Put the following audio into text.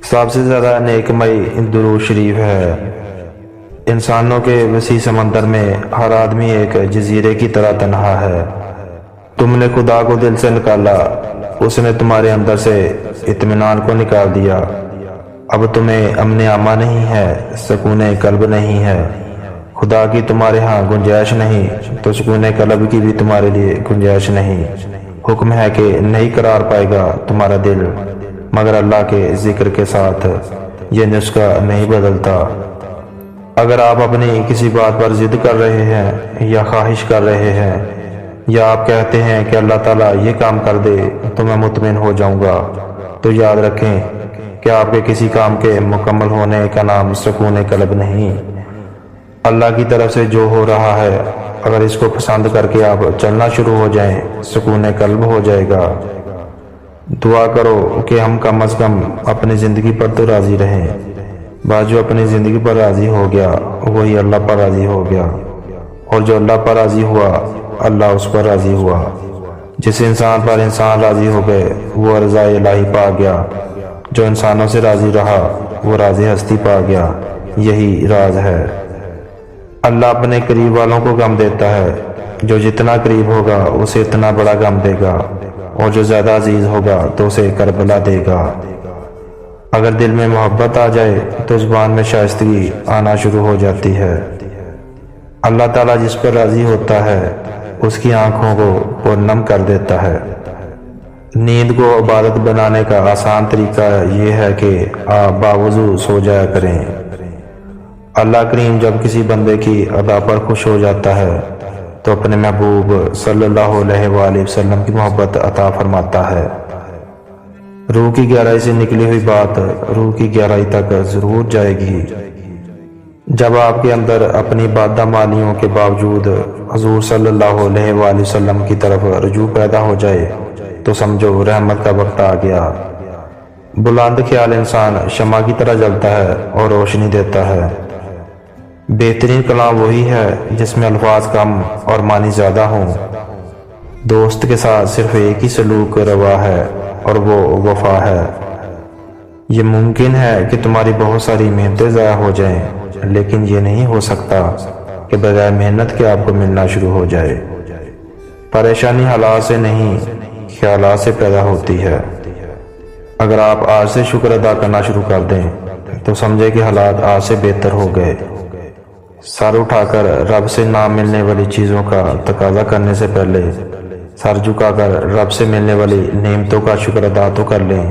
سب سے زیادہ نیکمئی درود شریف ہے۔ انسانوں کے وسیع سمندر میں ہر آدمی ایک جزیرے کی طرح تنہا ہے۔ تم نے خدا کو دل سے نکالا، اس نے تمہارے اندر سے اطمینان کو نکال دیا۔ اب تمہیں امن امان نہیں ہے، سکون قلب نہیں ہے۔ خدا کی تمہارے ہاں گنجائش نہیں تو سکون قلب کی بھی تمہارے لیے گنجائش نہیں۔ حکم ہے کہ نہیں قرار پائے گا تمہارا دل مگر اللہ کے ذکر کے ساتھ، یہ نسخہ نہیں بدلتا۔ اگر آپ اپنی کسی بات پر ضد کر رہے ہیں یا خواہش کر رہے ہیں، یا آپ کہتے ہیں کہ اللہ تعالیٰ یہ کام کر دے تو میں مطمئن ہو جاؤں گا، تو یاد رکھیں کہ آپ کے کسی کام کے مکمل ہونے کا نام سکون قلب نہیں۔ اللہ کی طرف سے جو ہو رہا ہے، اگر اس کو پسند کر کے آپ چلنا شروع ہو جائیں، سکون قلب ہو جائے گا۔ دعا کرو کہ ہم کم از کم اپنی زندگی پر تو راضی رہیں۔ بعض جو اپنی زندگی پر راضی ہو گیا وہی اللہ پر راضی ہو گیا، اور جو اللہ پر راضی ہوا اللہ اس پر راضی ہوا۔ جس انسان پر انسان راضی ہو گئے وہ رضا الہی پا گیا، جو انسانوں سے راضی رہا وہ راضی ہستی پا گیا۔ یہی راز ہے۔ اللہ اپنے قریب والوں کو غم دیتا ہے، جو جتنا قریب ہوگا اسے اتنا بڑا غم دے گا، اور جو زیادہ عزیز ہوگا تو اسے کربلا دے گا۔ اگر دل میں محبت آ جائے تو زبان میں شائستگی آنا شروع ہو جاتی ہے۔ اللہ تعالیٰ جس پر راضی ہوتا ہے اس کی آنکھوں کو پرنم کر دیتا ہے۔ نیند کو عبادت بنانے کا آسان طریقہ یہ ہے کہ آپ باوضو سو جایا کریں۔ اللہ کریم جب کسی بندے کی ادا پر خوش ہو جاتا ہے تو اپنے محبوب صلی اللہ علیہ وآلہ وسلم کی محبت عطا فرماتا ہے۔ روح کی گہرائی سے نکلی ہوئی بات روح کی گہرائی تک ضرور جائے گی۔ جب آپ کے اندر اپنی بدعمالیوں کے باوجود حضور صلی اللہ علیہ وآلہ وسلم کی طرف رجوع پیدا ہو جائے تو سمجھو رحمت کا وقت آ گیا۔ بلند خیال انسان شمع کی طرح جلتا ہے اور روشنی دیتا ہے۔ بہترین کلام وہی ہے جس میں الفاظ کم اور معنی زیادہ ہوں۔ دوست کے ساتھ صرف ایک ہی سلوک روا ہے اور وہ وفا ہے۔ یہ ممکن ہے کہ تمہاری بہت ساری محنتیں ضائع ہو جائیں، لیکن یہ نہیں ہو سکتا کہ بغیر محنت کے آپ کو ملنا شروع ہو جائے۔ پریشانی حالات سے نہیں، خیالات سے پیدا ہوتی ہے۔ اگر آپ آج سے شکر ادا کرنا شروع کر دیں تو سمجھے کہ حالات آج سے بہتر ہو گئے۔ سر اٹھا کر رب سے نہ ملنے والی چیزوں کا تقاضا کرنے سے پہلے سر جھکا کر رب سے ملنے والی نعمتوں کا شکر ادا تو کر لیں۔